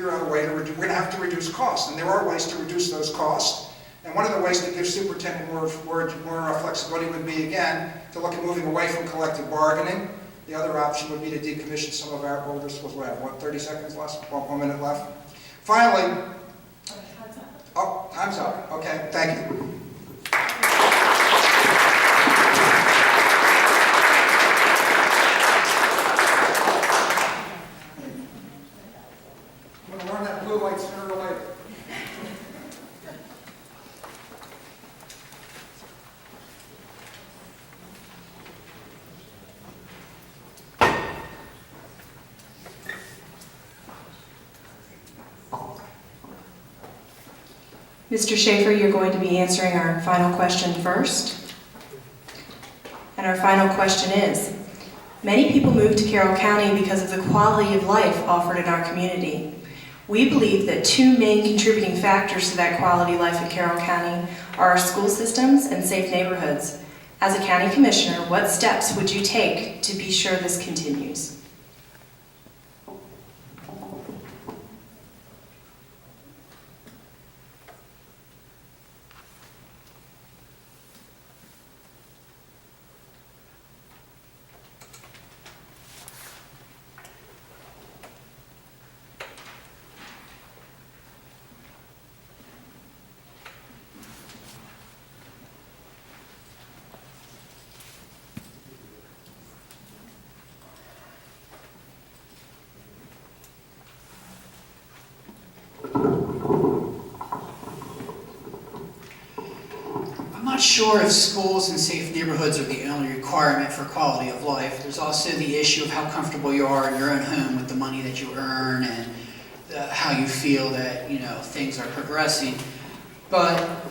figure out a way to reduce, we're going to have to reduce costs, and there are ways to reduce those costs. And one of the ways to give superintendent more flexibility would be, again, to look at moving away from collective bargaining. The other option would be to decommission some of our older schools. We have, what, 30 seconds left? 1 minute left. Finally, oh, time's up. Okay, thank you. I'm going to learn that blue light sooner or later. Mr. Schaefer, you're going to be answering our final question first. And our final question is, many people move to Carroll County because of the quality of life offered in our community. We believe that two main contributing factors to that quality of life in Carroll County are our school systems and safe neighborhoods. As a county commissioner, what steps would you take to be sure this continues? I'm not sure if schools and safe neighborhoods are the only requirement for quality of life. There's also the issue of how comfortable you are in your own home with the money that you earn and how you feel that, things are progressing. But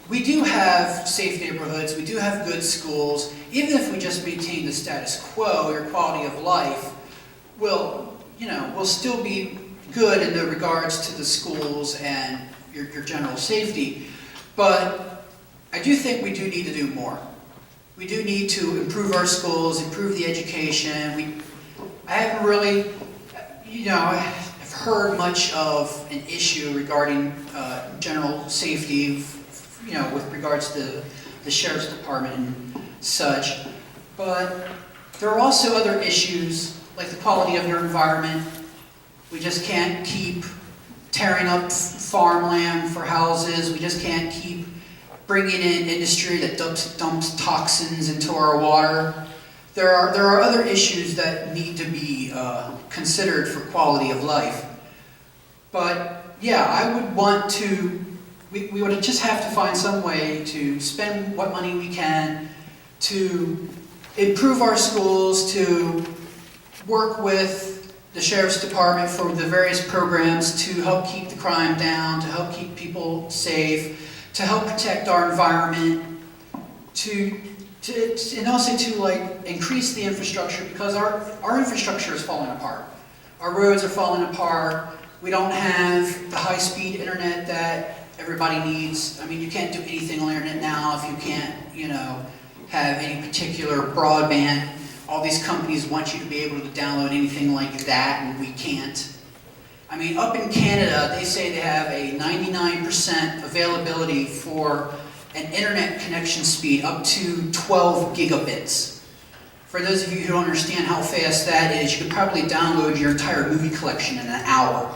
we do have safe neighborhoods, we do have good schools. Even if we just maintain the status quo, your quality of life will still be good in the regards to the schools and your general safety. But I do think we do need to do more. We do need to improve our schools, improve the education. I haven't really, I've heard much of an issue regarding general safety, with regards to the sheriff's department and such. But there are also other issues, like the quality of your environment. We just can't keep tearing up farmland for houses. We just can't keep bringing in industry that dumps toxins into our water. There are other issues that need to be considered for quality of life. But yeah, I would want to, we would just have to find some way to spend what money we can to improve our schools, to work with the Sheriff's Department for the various programs to help keep the crime down, to help keep people safe, to help protect our environment, and also to increase the infrastructure, because our infrastructure is falling apart. Our roads are falling apart. We don't have the high-speed internet that everybody needs. I mean, you can't do anything on the internet now if you can't, have any particular broadband. All these companies want you to be able to download anything like that, and we can't. I mean, up in Canada, they say they have a 99% availability for an internet connection speed up to 12 gigabits. For those of you who don't understand how fast that is, you could probably download your entire movie collection in an hour.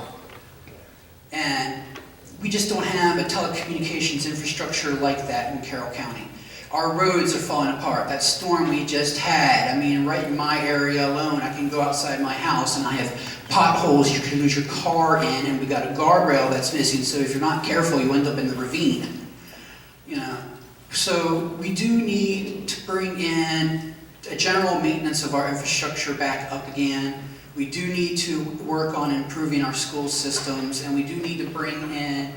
And we just don't have a telecommunications infrastructure like that in Carroll County. Our roads are falling apart. That storm we just had, I mean, right in my area alone, I can go outside my house and I have potholes you can lose your car in, and we got a guardrail that's missing, so if you're not careful, you end up in the ravine. So we do need to bring in a general maintenance of our infrastructure back up again. We do need to work on improving our school systems, and we do need to bring in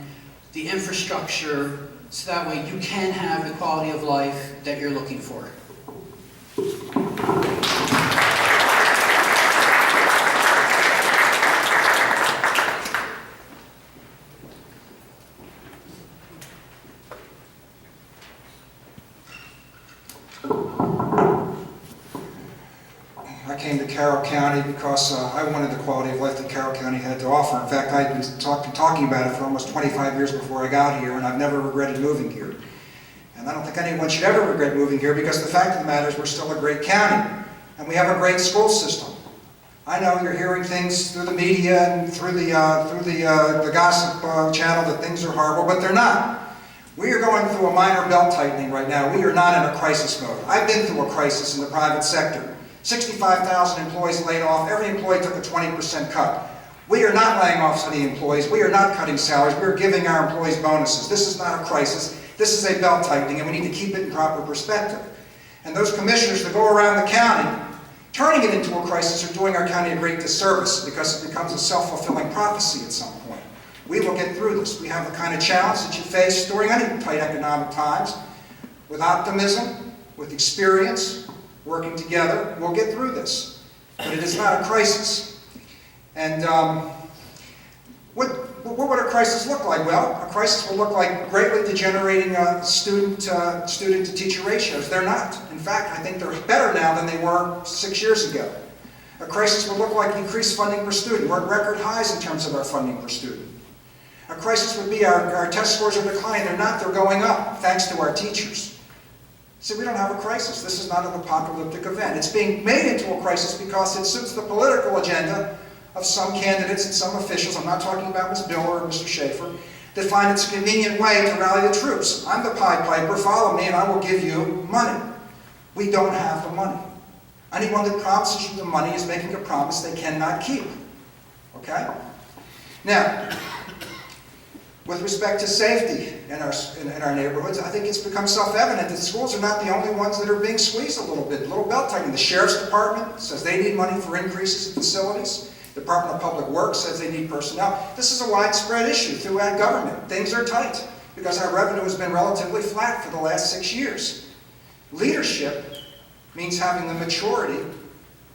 the infrastructure so that way you can have the quality of life that you're looking for. I came to Carroll County because I wanted the quality of life that Carroll County had to offer. In fact, I'd been talking about it for almost 25 years before I got here, and I've never regretted moving here. And I don't think anyone should ever regret moving here, because the fact of the matter is we're still a great county, and we have a great school system. I know you're hearing things through the media and through the gossip channel that things are horrible, but they're not. We are going through a minor belt tightening right now. We are not in a crisis mode. I've been through a crisis in the private sector. 65,000 employees laid off. Every employee took a 20% cut. We are not laying off any employees. We are not cutting salaries. We are giving our employees bonuses. This is not a crisis. This is a belt tightening, and we need to keep it in proper perspective. And those commissioners that go around the county turning it into a crisis are doing our county a great disservice, because it becomes a self-fulfilling prophecy at some point. We will get through this. We have the kind of challenge that you face during any tight economic times. With optimism, with experience, working together, we'll get through this. But it is not a crisis. And what would a crisis look like? Well, a crisis will look like greatly degenerating student-to-teacher ratios. They're not. In fact, I think they're better now than they were 6 years ago. A crisis will look like increased funding per student. We're at record highs in terms of our funding per student. A crisis would be our test scores are declining. They're not. They're going up, thanks to our teachers. See, we don't have a crisis. This is not an apocalyptic event. It's being made into a crisis because it suits the political agenda of some candidates and some officials, I'm not talking about Ms. Miller or Mr. Schaefer, that find it's a convenient way to rally the troops. I'm the Pied Piper, follow me and I will give you money. We don't have the money. Anyone that promises you the money is making a promise they cannot keep. Okay? Now, with respect to safety in our neighborhoods, I think it's become self-evident that schools are not the only ones that are being squeezed a little bit, a little belt tightening. The Sheriff's Department says they need money for increases in facilities. The Department of Public Works says they need personnel. This is a widespread issue throughout government. Things are tight because our revenue has been relatively flat for the last 6 years. Leadership means having the maturity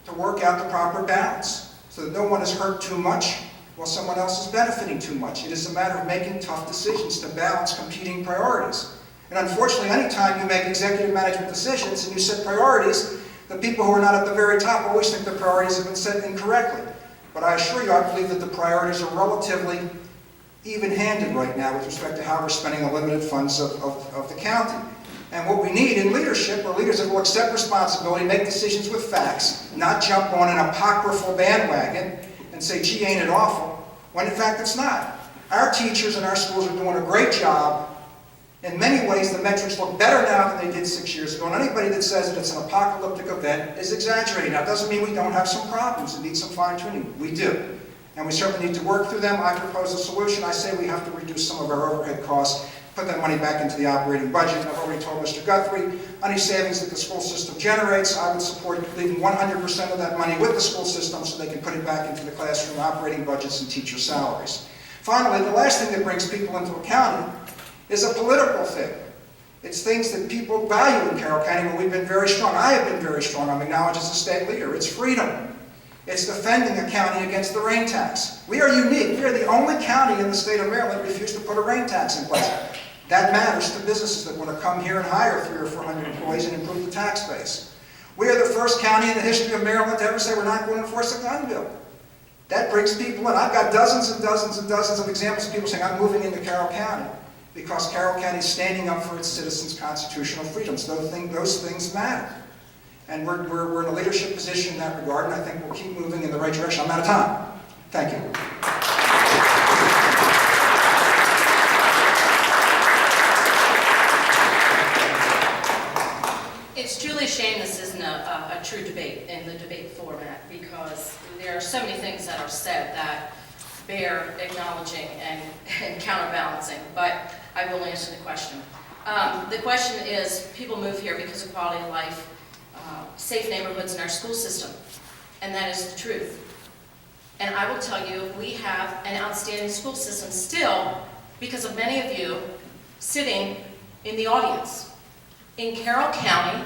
to work out the proper balance so that no one is hurt too much while someone else is benefiting too much. It is a matter of making tough decisions to balance competing priorities. And unfortunately, anytime you make executive management decisions and you set priorities, the people who are not at the very top always think the priorities have been set incorrectly. But I assure you, I believe that the priorities are relatively even-handed right now with respect to how we're spending the limited funds of the county. And what we need in leadership are leaders that will accept responsibility, make decisions with facts, not jump on an apocryphal bandwagon and say, gee, ain't it awful, when in fact it's not. Our teachers and our schools are doing a great job. In many ways, the metrics look better now than they did 6 years ago, and anybody that says that it's an apocalyptic event is exaggerating. Now, it doesn't mean we don't have some problems and need some fine-tuning. We do. And we certainly need to work through them. I propose a solution. I say we have to reduce some of our overhead costs, put that money back into the operating budget. I've already told Mr. Guthrie, any savings that the school system generates, I would support leaving 100% of that money with the school system so they can put it back into the classroom operating budgets and teacher salaries. Finally, the last thing that brings people into a county is a political thing. It's things that people value in Carroll County, where we've been very strong. I have been very strong. I'm acknowledged as a state leader. It's freedom. It's defending a county against the rain tax. We are unique. We are the only county in the state of Maryland that refused to put a rain tax in place. That matters to businesses that want to come here and hire 300 or 400 employees and improve the tax base. We are the first county in the history of Maryland to ever say we're not going to enforce a gun bill. That brings people in. I've got dozens and dozens and dozens of examples of people saying, I'm moving into Carroll County, because Carroll County is standing up for its citizens' constitutional freedoms. Those things matter. And we're in a leadership position in that regard, and I think we'll keep moving in the right direction. I'm out of time. Thank you. It's truly a shame this isn't a true debate in the debate format, because there are so many things that are said that bear acknowledging and counterbalancing, but I will answer the question. The question is, people move here because of quality of life, safe neighborhoods in our school system, and that is the truth. And I will tell you, we have an outstanding school system still because of many of you sitting in the audience. In Carroll County,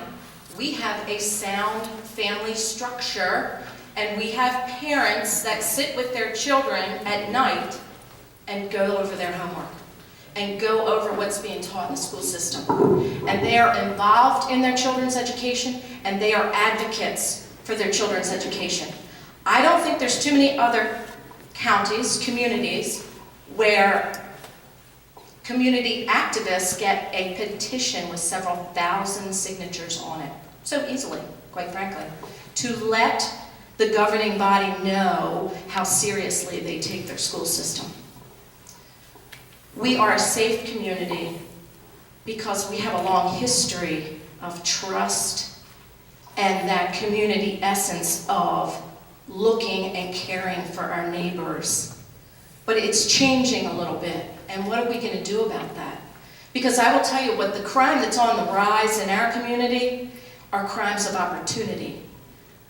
we have a sound family structure, and we have parents that sit with their children at night and go over their homework and go over what's being taught in the school system. And they are involved in their children's education, and they are advocates for for their children's education. I don't think there's too many other counties, communities, where community activists get a petition with several thousand signatures on it, so easily, quite frankly, to let the governing body know how seriously they take their school system. We are a safe community because we have a long history of trust and that community essence of looking and caring for our neighbors. But it's changing a little bit, and what are we going to do about that? Because I will tell you what, the crime that's on the rise in our community are crimes of opportunity.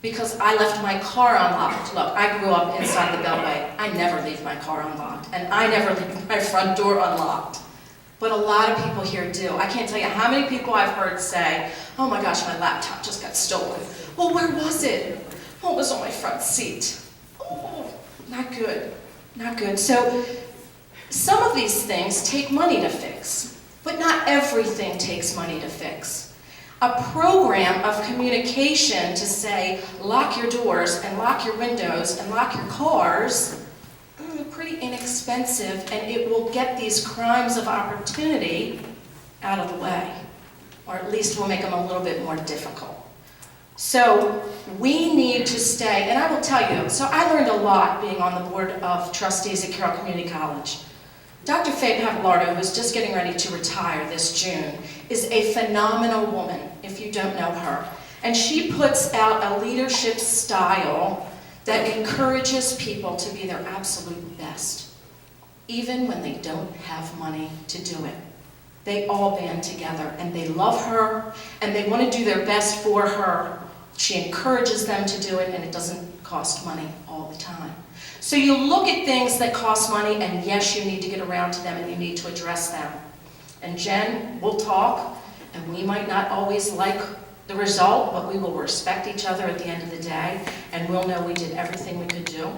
Because I left my car unlocked. Look, I grew up inside the Beltway. I never leave my car unlocked, and I never leave my front door unlocked. But a lot of people here do. I can't tell you how many people I've heard say, oh my gosh, my laptop just got stolen. Well, where was it? Well, it was on my front seat. Oh, not good, not good. So some of these things take money to fix, but not everything takes money to fix. A program of communication to say, lock your doors and lock your windows and lock your cars, pretty inexpensive, and it will get these crimes of opportunity out of the way, or at least will make them a little bit more difficult. So we need to stay, and I will tell you, so I learned a lot being on the board of trustees at Carroll Community College. Dr. Faye Papalardo, who's just getting ready to retire this June, is a phenomenal woman, if you don't know her. And she puts out a leadership style that encourages people to be their absolute best, even when they don't have money to do it. They all band together, and they love her, and they want to do their best for her. She encourages them to do it, and it doesn't cost money all the time. So you look at things that cost money, and yes, you need to get around to them, and you need to address them. And Jen, we'll talk, and we might not always like the result, but we will respect each other at the end of the day, and we'll know we did everything we could do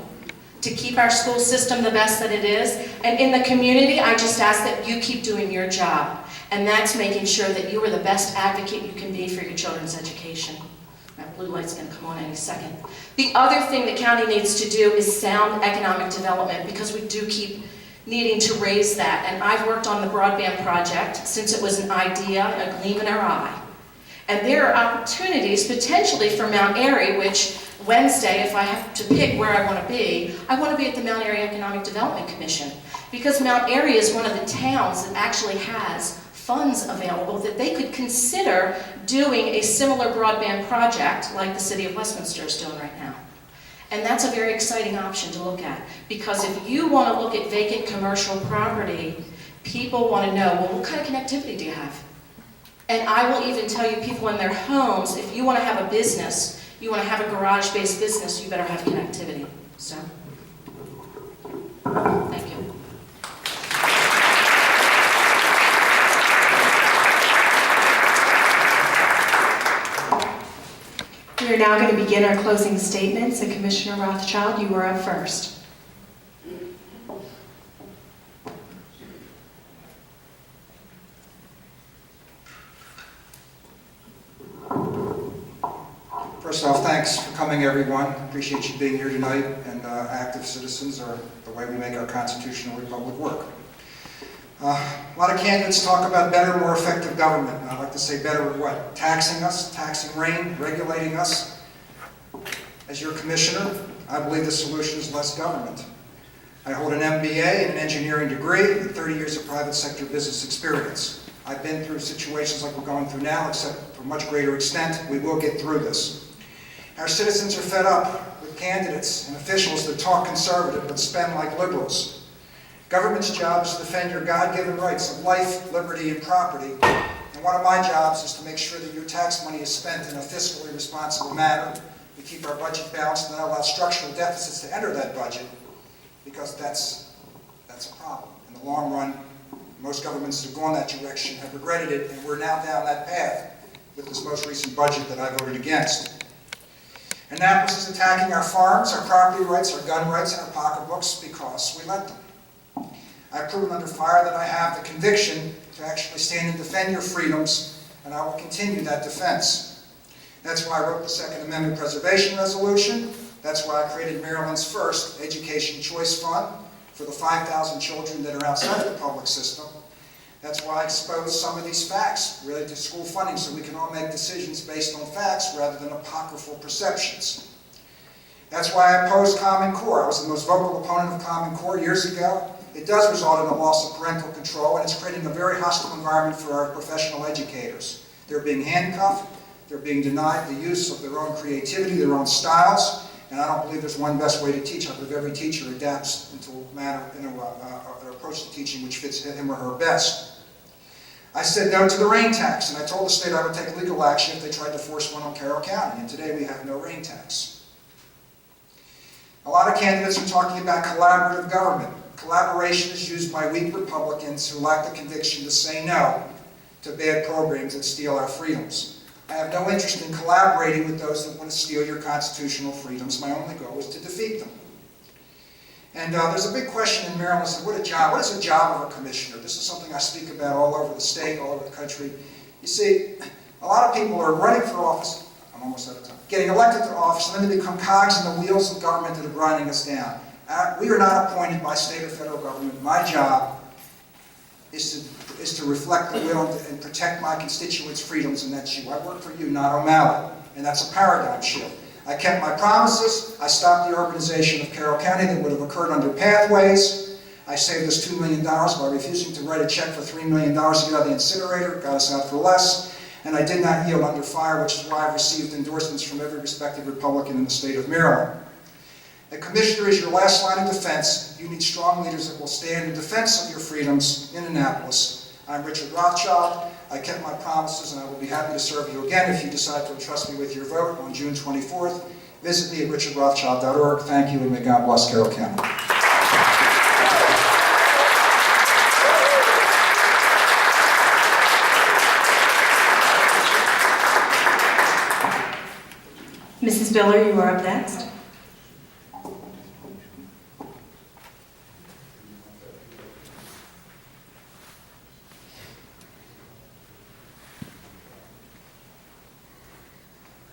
to keep our school system the best that it is. And in the community, I just ask that you keep doing your job, and that's making sure that you are the best advocate you can be for your children's education. That blue light's going to come on any second. The other thing the county needs to do is sound economic development, because we do keep needing to raise that. And I've worked on the broadband project since it was an idea, a gleam in our eye. And there are opportunities potentially for Mount Airy, which Wednesday, if I have to pick where I want to be at the Mount Airy Economic Development Commission. Because Mount Airy is one of the towns that actually has funds available that they could consider doing a similar broadband project like the city of Westminster is doing right now. And that's a very exciting option to look at, because if you want to look at vacant commercial property, people want to know, well, what kind of connectivity do you have? And I will even tell you, people in their homes, if you want to have a business, you want to have a garage-based business, you better have connectivity. So, thank you. We are now going to begin our closing statements, and Commissioner Rothschild, you are up first. First off, thanks for coming, everyone. Appreciate you being here tonight, and active citizens are the way we make our constitutional republic work. A lot of candidates talk about better, more effective government. I'd like to say better at what? Taxing us, taxing rain, regulating us. As your commissioner, I believe the solution is less government. I hold an MBA and an engineering degree and 30 years of private sector business experience. I've been through situations like we're going through now, except to a much greater extent. We will get through this. Our citizens are fed up with candidates and officials that talk conservative but spend like liberals. Government's job is to defend your God-given rights of life, liberty, and property. And one of my jobs is to make sure that your tax money is spent in a fiscally responsible manner. We keep our budget balanced and not allow structural deficits to enter that budget, because that's a problem. In the long run, most governments that have gone that direction have regretted it, and we're now down that path with this most recent budget that I voted against. Annapolis is attacking our farms, our property rights, our gun rights, and our pocketbooks because we let them. I've proven under fire that I have the conviction to actually stand and defend your freedoms, and I will continue that defense. That's why I wrote the Second Amendment Preservation Resolution. That's why I created Maryland's first Education Choice Fund for the 5,000 children that are outside of the public system. That's why I exposed some of these facts related to school funding so we can all make decisions based on facts rather than apocryphal perceptions. That's why I opposed Common Core. I was the most vocal opponent of Common Core years ago. It does result in a loss of parental control, and it's creating a very hostile environment for our professional educators. They're being handcuffed, they're being denied the use of their own creativity, their own styles, and I don't believe there's one best way to teach. I believe every teacher adapts into an approach to teaching which fits him or her best. I said no to the rain tax, and I told the state I would take legal action if they tried to force one on Carroll County, and today we have no rain tax. A lot of candidates are talking about collaborative government. Collaboration is used by weak Republicans who lack the conviction to say no to bad programs that steal our freedoms. I have no interest in collaborating with those that want to steal your constitutional freedoms. My only goal is to defeat them. And there's a big question in Maryland, what is the job of a commissioner? This is something I speak about all over the state, all over the country. You see, a lot of people are running for office, I'm almost out of time, getting elected to office, and then they become cogs in the wheels of government that are grinding us down. We are not appointed by state or federal government. My job is to reflect the will and protect my constituents' freedoms, and that's you. I work for you, not O'Malley, and that's a paradigm shift. I kept my promises. I stopped the urbanization of Carroll County that would have occurred under pathways. I saved us $2 million by refusing to write a check for $3 million to get out of the incinerator. It got us out for less. And I did not yield under fire, which is why I've received endorsements from every respected Republican in the state of Maryland. A commissioner is your last line of defense. You need strong leaders that will stand in defense of your freedoms in Annapolis. I'm Richard Rothschild. I kept my promises, and I will be happy to serve you again if you decide to entrust me with your vote on June 24th. Visit me at richardrothschild.org. Thank you, and may God bless Carroll County. Mrs. Biller, you are up next.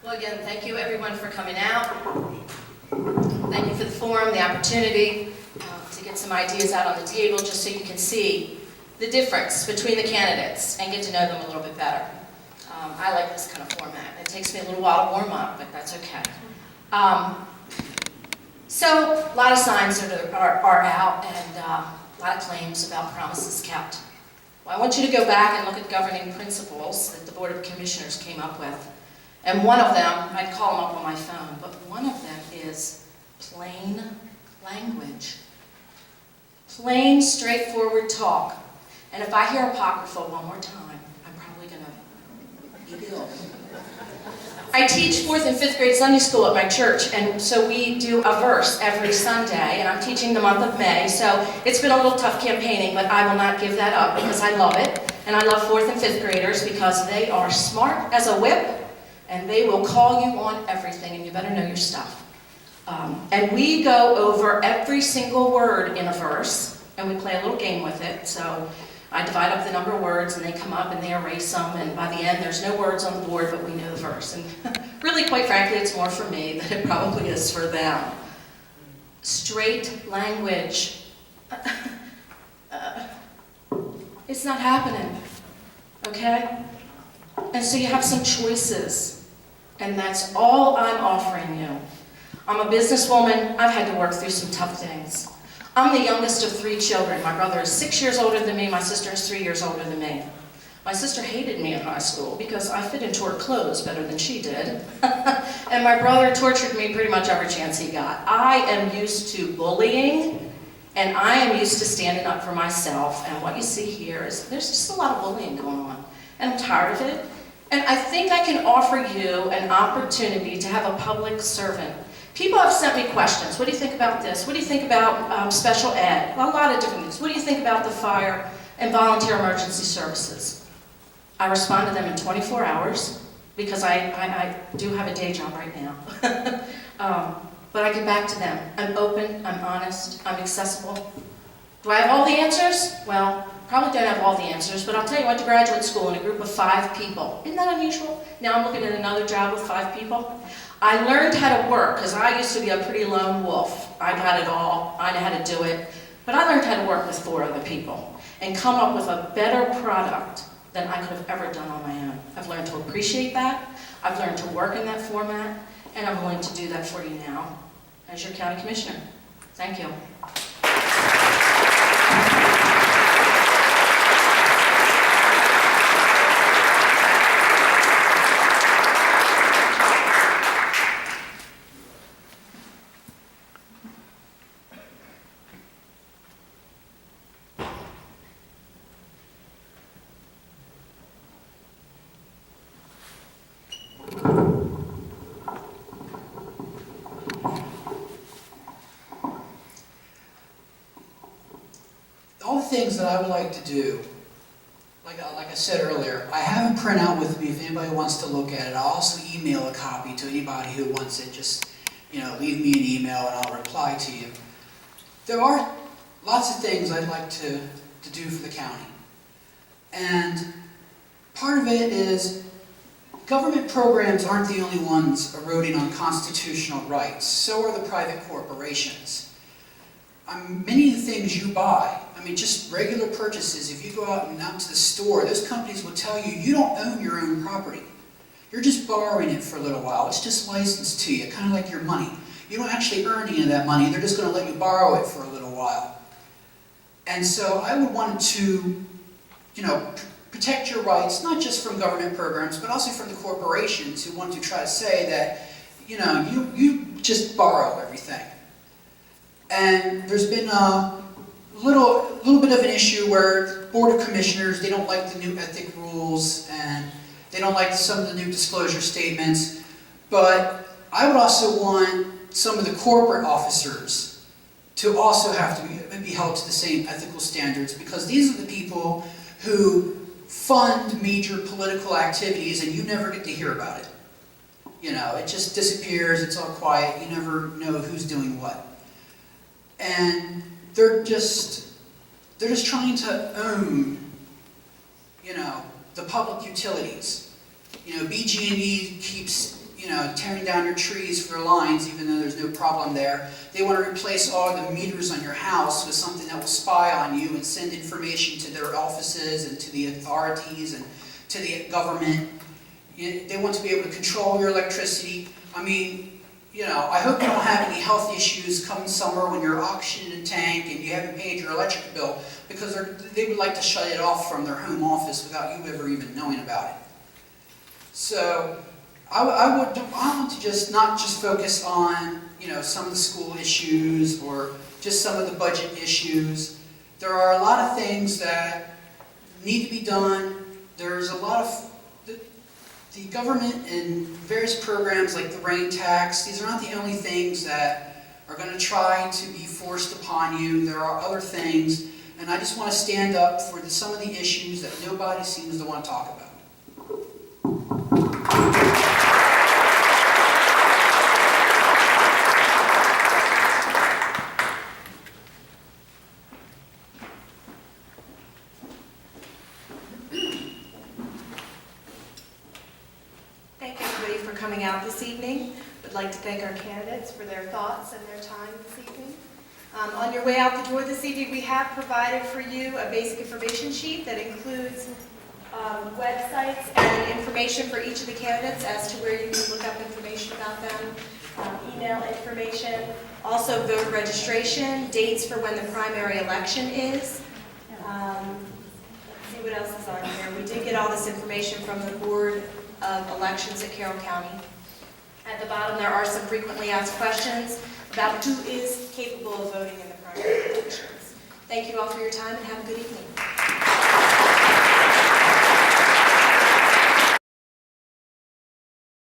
Well, again, thank you everyone for coming out. Thank you for the forum, the opportunity to get some ideas out on the table just so you can see the difference between the candidates and get to know them a little bit better. I like this kind of format. It takes me a little while to warm up, but that's okay. So, a lot of signs are out and a lot of claims about promises kept. Well, I want you to go back and look at governing principles that the Board of Commissioners came up with. And one of them, I'd call them up on my phone, but one of them is plain language. Plain, straightforward talk. And if I hear apocryphal one more time, I'm probably going to be ill. I teach 4th and 5th grade Sunday school at my church, and so we do a verse every Sunday, and I'm teaching the month of May, so it's been a little tough campaigning, but I will not give that up because I love it. And I love 4th and 5th graders because they are smart as a whip, and they will call you on everything, and you better know your stuff. And we go over every single word in a verse, and we play a little game with it. So I divide up the number of words, and they come up, and they erase them, and by the end, there's no words on the board, but we know the verse. And really, quite frankly, it's more for me than it probably is for them. Straight language. It's not happening, okay? And so you have some choices. And that's all I'm offering you. I'm a businesswoman. I've had to work through some tough things. I'm the youngest of 3 children. My brother is 6 years older than me. My sister is 3 years older than me. My sister hated me in high school because I fit into her clothes better than she did. And my brother tortured me pretty much every chance he got. I am used to bullying, and I am used to standing up for myself. And what you see here is there's just a lot of bullying going on. And I'm tired of it. And I think I can offer you an opportunity to have a public servant. People have sent me questions. What do you think about this? What do you think about special ed? A lot of different things. What do you think about the fire and volunteer emergency services? I respond to them in 24 hours because I do have a day job right now. But I get back to them. I'm open, I'm honest, I'm accessible. Do I have all the answers? Well, probably don't have all the answers, but I'll tell you, I went to graduate school in a group of 5 people. Isn't that unusual? Now I'm looking at another job with 5 people. I learned how to work, because I used to be a pretty lone wolf. I got it all, I know how to do it. But I learned how to work with 4 other people and come up with a better product than I could have ever done on my own. I've learned to appreciate that. I've learned to work in that format, and I'm willing to do that for you now as your county commissioner. Thank you. All the things that I would like to do, like I said earlier, I have a printout with me if anybody wants to look at it. I'll also email a copy to anybody who wants it. Just, leave me an email and I'll reply to you. There are lots of things I'd like to do for the county. And part of it is government programs aren't the only ones eroding on constitutional rights. So are the private corporations. Many of the things you buy, just regular purchases, if you go out to the store, those companies will tell you, you don't own your own property. You're just borrowing it for a little while. It's just licensed to you, kind of like your money. You don't actually earn any of that money. They're just going to let you borrow it for a little while. And so I would want to, protect your rights, not just from government programs, but also from the corporations who want to try to say that, you just borrow everything. And there's been a little bit of an issue where Board of Commissioners, they don't like the new ethic rules and they don't like some of the new disclosure statements. But I would also want some of the corporate officers to also have to be held to the same ethical standards, because these are the people who fund major political activities and you never get to hear about it. It just disappears, it's all quiet, you never know who's doing what. And they're just trying to own, the public utilities. BG&E keeps, tearing down your trees for lines even though there's no problem there. They want to replace all the meters on your house with something that will spy on you and send information to their offices and to the authorities and to the government. They want to be able to control your electricity. I hope you don't have any health issues come summer when you're oxygen tank and you haven't paid your electric bill, because they would like to shut it off from their home office without you ever even knowing about it. So I want to just not just focus on some of the school issues or just some of the budget issues. There are a lot of things that need to be done. There's a lot of the government and various programs like the rain tax, these are not the only things that are going to try to be forced upon you. There are other things, and I just want to stand up for some of the issues that nobody seems to want to talk about. Thank everybody for coming out this evening. Would like to thank our candidates for their thoughts and their time this evening. On your way out the door this evening, we have provided for you a basic information sheet that includes websites and information for each of the candidates as to where you can look up information about them, email information, also voter registration, dates for when the primary election is. Let's see what else is on here. We did get all this information from the Board of Elections at Carroll County. At the bottom, there are some frequently asked questions about who is capable of voting in the primary elections. Thank you all for your time and have a good evening.